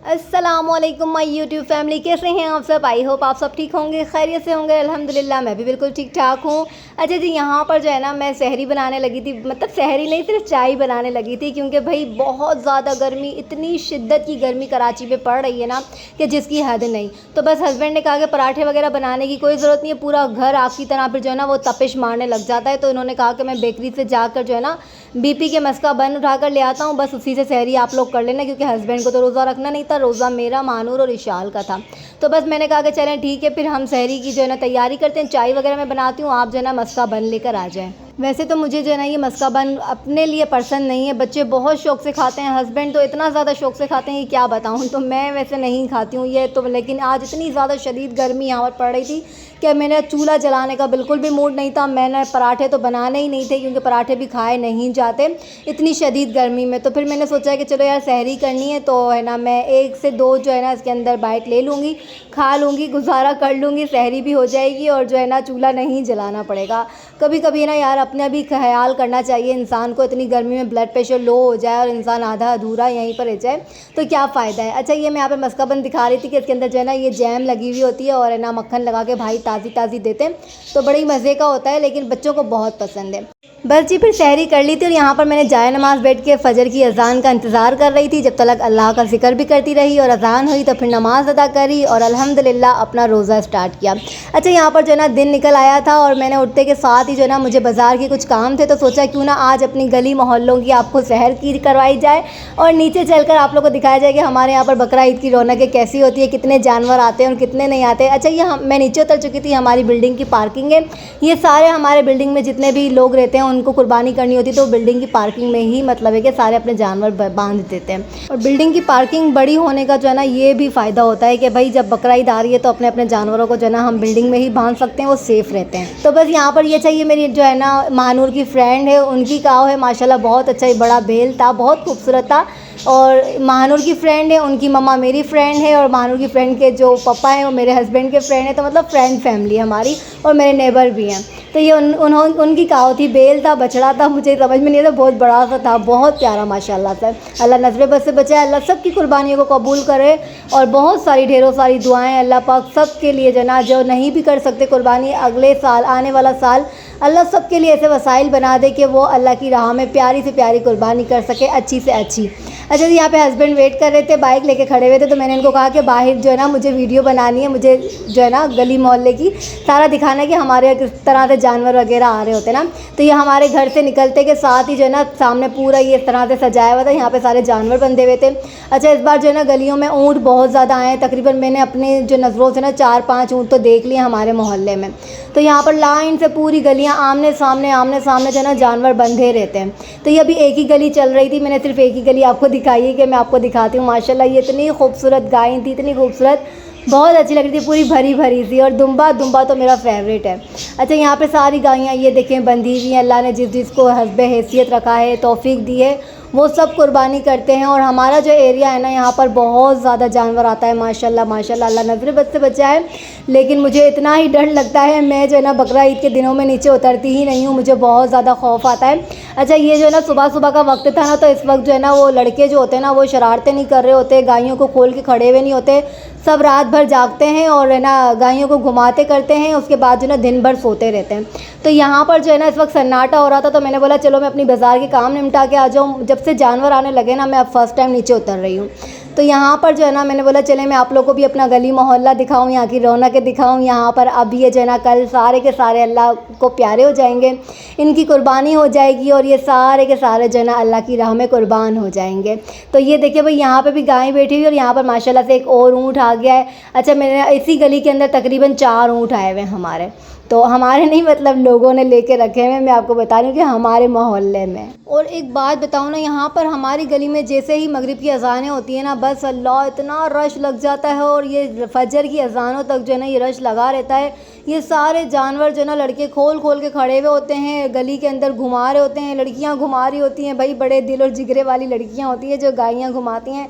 अस्सलामुअलैकुम my YouTube family, कैसे हैं आप सब। आई होप आप सब ठीक होंगे, खैरियत से होंगे। अल्हम्दुलिल्लाह मैं भी बिल्कुल ठीक ठाक हूँ। अच्छा जी, यहाँ पर जो है ना मैं सहरी बनाने लगी थी, मतलब सहरी नहीं सिर्फ चाय बनाने लगी थी, क्योंकि भाई बहुत ज़्यादा गर्मी, इतनी शिद्दत की गर्मी कराची में पड़ रही है ना कि जिसकी हद नहीं। तो बस हस्बैंड ने कहा कि पराठे वगैरह बनाने की कोई ज़रूरत नहीं है, पूरा घर आग की तरह फिर जो है ना वो तपिश मारने लग जाता है। तो इन्होंने कहा कि मैं बेकरी से जाकर जो है ना BP के मस्का बन उठा कर ले आता हूँ, बस उसी से सहरी आप लोग कर लेना, क्योंकि हस्बैंड को तो रोज़ा रखना नहीं था, रोज़ा मेरा, मानूर और इशाल का था। तो बस मैंने कहा कि चलें ठीक है, फिर हम सहरी की जो है ना तैयारी करते हैं। चाय वगैरह मैं बनाती हूँ, आप जो है ना मस्का बन लेकर आ जाएँ। वैसे तो मुझे जो है ना ये मस्का बन अपने लिए पसंद नहीं है, बच्चे बहुत शौक़ से खाते हैं, हस्बैंड तो इतना ज़्यादा शौक़ से खाते हैं कि क्या बताऊँ। तो मैं वैसे नहीं खाती हूँ ये तो, लेकिन आज इतनी ज़्यादा शदीद गर्मी यहाँ पर पड़ रही थी कि मैंने चूल्हा जलाने का बिल्कुल भी मूड नहीं था। मैंने पराठे तो बनाने ही नहीं थे, क्योंकि पराठे भी खाए नहीं जाते इतनी शदीद गर्मी में। तो फिर मैंने सोचा कि चलो यार सहरी करनी है, तो है ना मैं 1 से 2 जो है ना इसके अंदर बाइट ले लूँगी, खा लूँगी, गुजारा कर लूँगी, सहरी भी हो जाएगी और जो है ना चूल्हा नहीं जलाना पड़ेगा। कभी कभी ना यार अपना भी ख्याल करना चाहिए इंसान को, इतनी गर्मी में ब्लड प्रेशर लो हो जाए और इंसान आधा अधूरा यहीं पर रह जाए तो क्या फ़ायदा है। अच्छा, ये मैं यहाँ पे मस्का बन दिखा रही थी कि इसके अंदर जो है ना ये जैम लगी हुई होती है और है ना मक्खन लगा के भाई ताज़ी ताज़ी देते हैं, तो बड़ी मज़े का होता है, लेकिन बच्चों को बहुत पसंद है। बस जी, फिर सहरी कर ली थी और यहाँ पर मैंने जाए नमाज़ बैठ के फ़जर की अज़ान का इंतज़ार कर रही थी, जब तक अल्लाह का ज़िक्र भी करती रही और अज़ान हुई तो फिर नमाज़ अदा करी और अल्हम्दुलिल्लाह अपना रोज़ा स्टार्ट किया। अच्छा, यहाँ पर जो है ना दिन निकल आया था और मैंने उठते के साथ ही जो है ना मुझे बाज़ार के कुछ काम थे, तो सोचा क्यों ना आज अपनी गली मोहल्लों की आपको सहर की करवाई जाए और नीचे चलकर आप लोगों को दिखाया जाए कि हमारे यहाँ पर बकरा ईद की रौनकें कैसी होती है, कितने जानवर आते हैं और कितने नहीं आते। अच्छा, ये मैं नीचे उतर चुकी थी, हमारी बिल्डिंग की पार्किंग है, ये सारे हमारे बिल्डिंग में जितने भी लोग रहते हैं उनको कुर्बानी करनी होती है, तो बिल्डिंग की पार्किंग में ही मतलब है कि सारे अपने जानवर बांध देते हैं। और बिल्डिंग की पार्किंग बड़ी होने का जो है ना ये भी फ़ायदा होता है कि भाई जब बकरा ईद आ रही है तो अपने अपने जानवरों को जो है ना हम बिल्डिंग में ही बांध सकते हैं, वो सेफ़ रहते हैं। तो बस यहाँ पर ये चाहिए, मेरी जो है ना मानूर की फ्रेंड है, उनकी काव है माशाल्लाह, बहुत अच्छा, बड़ा बेल था, बहुत खूबसूरत था। और महानूर की फ्रेंड है, उनकी मम्मा मेरी फ्रेंड है और महानूर की फ्रेंड के जो पापा हैं वो मेरे हस्बैंड के फ्रेंड हैं, तो मतलब फ्रेंड फैमिली हमारी, और मेरे नेबर भी हैं। तो ये उनकी काव थी, बेल था, बछड़ा था, मुझे समझ में नहीं था, बहुत बड़ा सा था, बहुत प्यारा माशाल्लाह से। अल्लाह नज़र बद से बचाए, अल्लाह सब की कुर्बानियों को कबूल करे और बहुत सारी ढेरों सारी दुआएं अल्लाह पाक सब के लिए जना, जो नहीं भी कर सकते कुर्बानी, अगले साल आने वाला साल अल्लाह सब के लिए ऐसे वसाइल बना दे कि वो अल्लाह की राह में प्यारी से प्यारी कुर्बानी कर सके, अच्छी से अच्छी। अच्छा जी, यहाँ पे हस्बैंड वेट कर रहे थे, बाइक लेके खड़े हुए थे, तो मैंने इनको कहा कि बाहर जो है ना मुझे वीडियो बनानी है, मुझे जो है ना गली मोहल्ले की सारा दिखाना है कि हमारे यहाँ किस तरह से जानवर वगैरह आ रहे होते हैं ना। तो ये हमारे घर से निकलते के साथ ही जो है ना सामने पूरा ये इस तरह से सजाया हुआ था, यहाँ पे सारे जानवर बंधे हुए थे। अच्छा, इस बार जो है ना गलियों में ऊँट बहुत ज़्यादा आए हैं, तकरीबन मैंने अपने जो नज़रों से ना 4-5 ऊँट तो देख लिए हमारे मोहल्ले में। तो यहाँ पर लाइन से पूरी गलियाँ आमने सामने जो है ना जानवर बंधे रहते हैं। तो ये अभी एक ही गली चल रही थी, मैंने सिर्फ एक ही गली आपको दिखाई है कि मैं आपको दिखाती हूँ। माशाल्लाह ये इतनी खूबसूरत गाय थी, इतनी खूबसूरत, बहुत अच्छी लग रही थी, पूरी भरी भरी सी, और दुम्बा तो मेरा फेवरेट है। अच्छा, यहाँ पे सारी गायें ये देखें बंधी हुई हैं, अल्लाह ने जिस जिसको हस्बे हैसियत रखा है, तौफीक दी है, वो सब कुर्बानी करते हैं। और हमारा जो एरिया है ना यहाँ पर बहुत ज़्यादा जानवर आता है माशाल्लाह माशाल्लाह, अल्लाह नज़र बद से बचाए। लेकिन मुझे इतना ही डर लगता है, मैं जो है ना बकरा ईद के दिनों में नीचे उतरती ही नहीं हूँ, मुझे बहुत ज़्यादा खौफ आता है। अच्छा, ये जो है ना सुबह सुबह का वक्त था ना, तो इस वक्त जो है ना वो लड़के जो होते हैं ना वो शरारतें नहीं कर रहे होते, गायों को खोल के खड़े हुए नहीं होते, सब रात भर जागते हैं और है ना गायों को घुमाते करते हैं, उसके बाद जो है ना दिन भर सोते रहते हैं। तो यहाँ पर जो है ना इस वक्त सन्नाटा हो रहा था, तो मैंने बोला चलो मैं अपनी बाज़ार के काम निपटा के आ जाऊँ। जब से जानवर आने लगे ना, मैं अब फर्स्ट टाइम नीचे उतर रही हूँ, तो यहाँ पर जो है ना मैंने बोला चले मैं आप लोगों को भी अपना गली मोहल्ला दिखाऊँ, यहाँ की रौनकें दिखाऊँ। यहाँ पर अब ये जो है ना कल सारे के सारे अल्लाह को प्यारे हो जाएंगे, इनकी कुर्बानी हो जाएगी और ये सारे के सारे जो है ना अल्लाह की राह में कुर्बान हो जाएंगे। तो ये देखिए भाई, यहाँ पे भी गाय बैठी हुई और यहाँ पर माशाल्लाह से एक और ऊँट आ गया है। अच्छा, मैंने इसी गली के अंदर तकरीबन 4 ऊँट आए हुए हैं हमारे, तो हमारे नहीं मतलब लोगों ने लेके रखे हैं, मैं आपको बता रही हूँ कि हमारे मोहल्ले में। और एक बात बताऊँ ना, यहाँ पर हमारी गली में जैसे ही मगरिब की अज़ानें होती हैं ना, बस अल्लाह इतना रश लग जाता है और ये फजर की अज़ानों तक जो है ना ये रश लगा रहता है। ये सारे जानवर जो है ना लड़के खोल खोल के खड़े हुए होते हैं, गली के अंदर घुमा रहे होते हैं, लड़कियाँ घुमा रही होती हैं, भाई बड़े दिल और जिगरे वाली लड़कियाँ होती हैं जो गायें घुमाती हैं।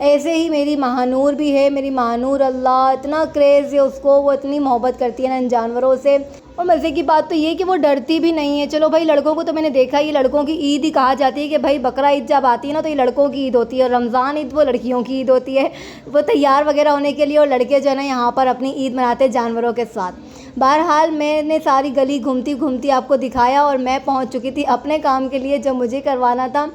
ऐसे ही मेरी महानूर भी है। मेरी महानूर अल्लाह इतना क्रेज़ है उसको, वो इतनी मोहब्बत करती है ना इन जानवरों से। और मज़े की बात तो ये है कि वो डरती भी नहीं है। चलो भाई, लड़कों को तो मैंने देखा ही, लड़कों की ईद ही कहा जाती है कि भाई बकरा ईद जब आती है ना तो ये लड़कों की ईद होती है, और रमज़ान ईद वो लड़कियों की ईद होती है। वो तैयार वगैरह होने के लिए, और लड़के जो है ना यहाँ पर अपनी ईद मनाते हैं जानवरों के साथ। बहरहाल मैंने सारी गली घूमती घूमती आपको दिखाया, और मैं पहुँच चुकी थी अपने काम के लिए जो मुझे करवाना था।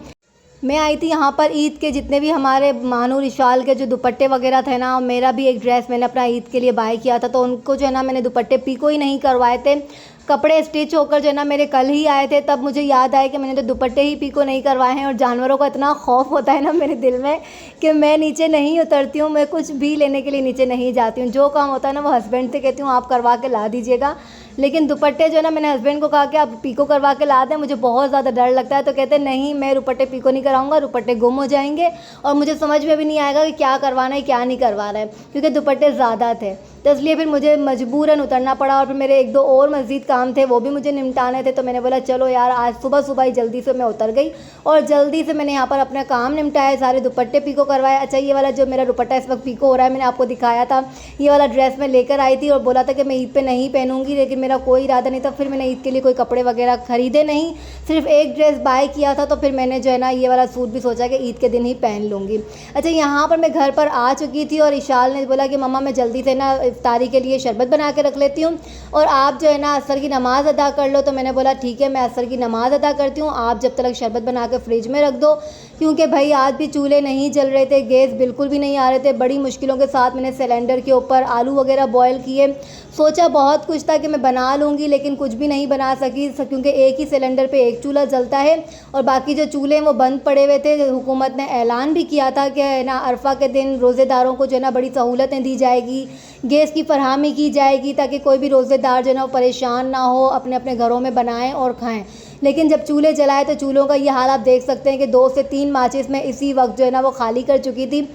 मैं आई थी यहाँ पर ईद के जितने भी हमारे महानूर इशाल के जो दुपट्टे वगैरह थे ना, मेरा भी एक ड्रेस मैंने अपना ईद के लिए बाय किया था, तो उनको जो है ना मैंने दुपट्टे पिको ही नहीं करवाए थे। कपड़े स्टिच होकर जो है ना मेरे कल ही आए थे, तब मुझे याद आया कि मैंने तो दुपट्टे ही पिको नहीं करवाए हैं। और जानवरों का इतना खौफ होता है ना मेरे दिल में कि मैं नीचे नहीं उतरती हूँ, मैं कुछ भी लेने के लिए नीचे नहीं जाती हूँ। जो काम होता है ना वो हस्बैंड से कहती हूँ आप करवा के ला दीजिएगा। लेकिन दुपट्टे जो है ना मैंने हस्बैंड को कहा कि आप पिको करवा के ला दें, मुझे बहुत ज़्यादा डर लगता है। तो कहते नहीं, मैं दुपट्टे पिको नहीं कराऊंगा, दुपट्टे गुम हो जाएंगे और मुझे समझ में भी नहीं आएगा कि क्या करवाना है क्या नहीं करवाना है, क्योंकि दुपट्टे ज़्यादा थे। तो इसलिए फिर मुझे मजबूरन उतरना पड़ा। और फिर मेरे एक दो और मज़ीद काम थे, वो भी मुझे निपटाने थे। तो मैंने बोला चलो यार, आज सुबह सुबह ही जल्दी से मैं उतर गई और जल्दी से मैंने यहाँ पर अपना काम निपटाया, सारे दुपट्टे पिको करवाए। अच्छा, ये वाला जो मेरा दुपट्टा इस वक्त पिको हो रहा है, मैंने आपको दिखाया था, ये वाला ड्रेस मैं लेकर आई थी और बोला था कि मैं ईद पे नहीं पहनूंगी, लेकिन मेरा कोई इरादा नहीं था। फिर मैंने ईद के लिए कोई कपड़े वगैरह ख़रीदे नहीं, सिर्फ एक ड्रेस बाय किया था। तो फिर मैंने जो है ना ये वाला सूट भी सोचा कि ईद के दिन ही पहन लूँगी। अच्छा, यहाँ पर मैं घर पर आ चुकी थी और इशाल ने बोला कि मम्मा मैं जल्दी से ना इफ्तारी के लिए शरबत बना के रख लेती हूँ और आप जो है ना असर की नमाज़ अदा कर लो। तो मैंने बोला ठीक है, मैं असर की नमाज़ अदा करती हूँ, आप जब तक शरबत बना के फ्रिज में रख दो। क्योंकि भाई आज भी चूल्हे नहीं जल रहे थे, गैस बिल्कुल भी नहीं आ रहे थे। बड़ी मुश्किलों के साथ मैंने सिलेंडर के ऊपर आलू वगैरह बॉयल किए। सोचा बहुत कुछ था कि मैं बना लूँगी, लेकिन कुछ भी नहीं बना सकी, क्योंकि एक ही सिलेंडर पे एक चूल्हा जलता है और बाकी जो चूल्हे हैं वो बंद पड़े हुए थे। हुकूमत ने ऐलान भी किया था कि ना अरफा के दिन रोज़ेदारों को जो है ना बड़ी सहूलतें दी जाएगी, गैस की फरहमी की जाएगी, ताकि कोई भी रोज़ेदार जो है ना परेशान ना हो, अपने अपने घरों में बनाएं और खाएं। लेकिन जब चूल्हे जलाए तो चूल्हों का ये हाल आप देख सकते हैं कि 2 से 3 माचिस में इसी वक्त जो है ना वो खाली कर चुकी थी।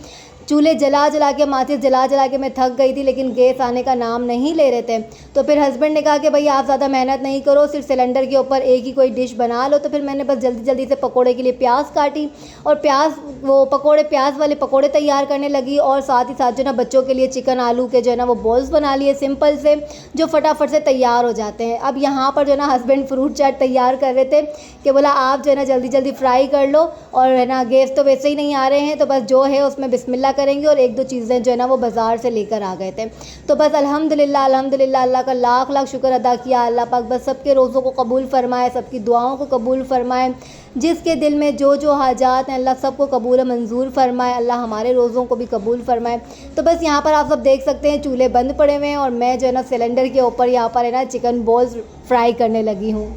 चूल्हे जला जला के, माचिस जला जला के मैं थक गई थी, लेकिन गैस आने का नाम नहीं ले रहे थे। तो फिर हस्बैंड ने कहा कि भाई आप ज़्यादा मेहनत नहीं करो, सिर्फ सिलेंडर के ऊपर एक ही कोई डिश बना लो। तो फिर मैंने बस जल्दी जल्दी से पकोड़े के लिए प्याज काटी और प्याज वाले पकोड़े तैयार करने लगी, और साथ ही साथ जो ना बच्चों के लिए चिकन आलू के जो है ना वो बॉल्स बना लिए सिंपल से, जो फटाफट से तैयार हो जाते हैं। अब यहाँ पर जो है ना हस्बैंड फ्रूट चाट तैयार कर रहे थे कि बोला आप जो है ना जल्दी जल्दी फ्राई कर लो, और है ना गैस तो वैसे ही नहीं आ रहे हैं, तो बस जो है उसमें बिस्मिल्लाह करेंगे। और एक दो चीज़ें जो है ना वो बाज़ार से लेकर आ गए थे। तो बस अल्हम्दुलिल्लाह अल्हम्दुलिल्लाह, अल्लाह का लाख लाख शुक्र अदा किया। अल्लाह पाक बस सबके रोज़ों को कबूल फ़रमाए, सबकी दुआओं को कबूल फ़रमाए, जिसके दिल में जो जो हाजात हैं अल्लाह सबको कबूल मंजूर फ़रमाए, अल्लाह हमारे रोज़ों को भी कबूल फ़रमाए। तो बस यहाँ पर आप सब देख सकते हैं चूल्हे बंद पड़े हुए हैं और मैं जो है ना सिलेंडर के ऊपर यहाँ पर है ना चिकन बॉल्स फ्राई करने लगी हूँ।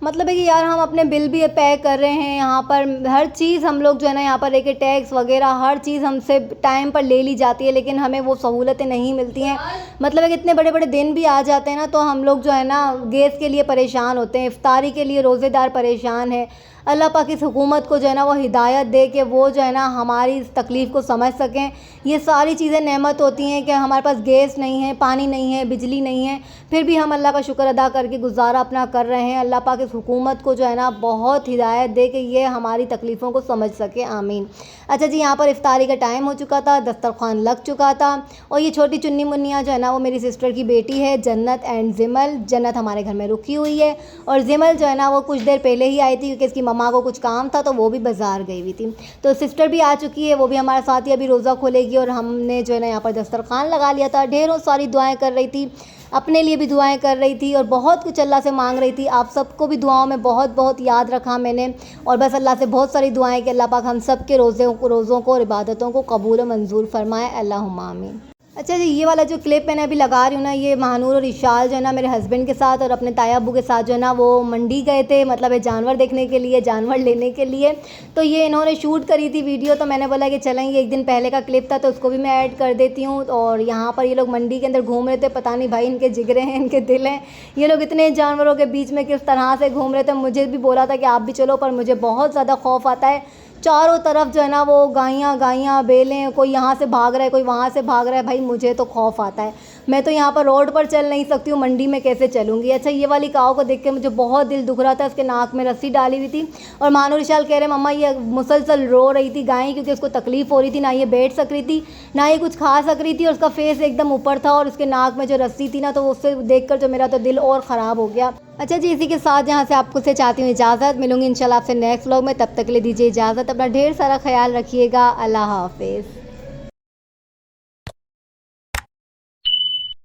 मतलब है कि यार हम अपने बिल भी पे कर रहे हैं, यहाँ पर हर चीज़ हम लोग जो है ना यहाँ पर एक टैक्स वगैरह हर चीज़ हमसे टाइम पर ले ली जाती है, लेकिन हमें वो सहूलतें नहीं मिलती हैं। मतलब है कि इतने बड़े बड़े दिन भी आ जाते हैं ना, तो हम लोग जो है ना गैस के लिए परेशान होते हैं, इफ्तारी के लिए रोज़ेदार परेशान है। अल्लाह पाक इस हुकूमत को जो है ना वो हिदायत दे कि वो जो है ना हमारी इस तकलीफ़ को समझ सकें। ये सारी चीज़ें नेमत होती हैं कि हमारे पास गैस नहीं है, पानी नहीं है, बिजली नहीं है, फिर भी हम अल्लाह का शुक्र अदा करके गुजारा अपना कर रहे हैं। अल्लाह पाक इस हुकूमत को जो है ना बहुत हिदायत दे कि ये हमारी तकलीफ़ों को समझ सके, आमीन। अच्छा जी, यहाँ पर इफ्तारी का टाइम हो चुका था, दस्तरखान लग चुका था, और ये छोटी चुन्नी मुन्नियाँ जो है ना वो मेरी सिस्टर की बेटी है जन्नत एंड जिमल। जन्नत हमारे घर में रुकी हुई है और जिमल जो है ना वो कुछ देर पहले ही आई थी, क्योंकि इसकी मम्मा को कुछ काम था तो वो भी बाज़ार गई हुई थी। तो सिस्टर भी आ चुकी है, वो भी हमारे साथ ही अभी रोज़ा खोलेगी, और हमने जो है ना यहाँ पर दस्तरखान लगा लिया था। ढेरों सारी दुआएं कर रही थी, अपने लिए भी दुआएं कर रही थी और बहुत कुछ अल्लाह से मांग रही थी। आप सबको भी दुआओं में बहुत बहुत याद रखा मैंने, और बस अल्लाह से बहुत सारी दुआएं कि अल्लाह पाक हम सब के रोज़ों को और इबादतों को कबूल मंजूर फरमाए, अल्लाहुम्मा आमीन। अच्छा जी, ये वाला जो क्लिप मैंने अभी लगा रही हूँ ना, ये महानूर और इशाल जो है ना मेरे हस्बैंड के साथ और अपने ताया अब्बू के साथ जो है ना वो मंडी गए थे, मतलब है जानवर देखने के लिए, जानवर लेने के लिए। तो ये इन्होंने शूट करी थी वीडियो, तो मैंने बोला कि चलेंगे, एक दिन पहले का क्लिप था तो उसको भी मैं ऐड कर देती हूँ। और यहाँ पर ये लोग मंडी के अंदर घूम रहे थे, पता नहीं भाई इनके जिगरे हैं, इनके दिल हैं, ये लोग इतने जानवरों के बीच में किस तरह से घूम रहे थे। मुझे भी बोला था कि आप भी चलो, पर मुझे बहुत ज़्यादा खौफ आता है। चारों तरफ जो है ना वो गायें बैलें, कोई यहाँ से भाग रहा है, कोई वहाँ से भाग रहा है, भाई मुझे तो खौफ आता है। मैं तो यहाँ पर रोड पर चल नहीं सकती हूँ, मंडी में कैसे चलूँगी। अच्छा, ये वाली काऊ को देख के मुझे बहुत दिल दुख रहा था, उसके नाक में रस्सी डाली हुई थी और मानो निशाल कह रहे मम्मा ये मुसलसल रो रही थी गाय, क्योंकि उसको तकलीफ़ हो रही थी, ना ये बैठ सक रही थी ना ये कुछ खा सक रही थी और उसका फेस एकदम ऊपर था और उसके नाक में जो रस्सी थी ना, तो उससे देखकर जो मेरा तो दिल और ख़राब हो गया। अच्छा जी, इसी के साथ यहाँ से आपको से चाहती हूँ इजाज़त, मिलूंगी इंशाल्लाह आपसे नेक्स्ट व्लॉग में। तब तक के लिए दीजिए इजाज़त, अपना ढेर सारा ख्याल रखिएगा। अल्लाह हाफिज़।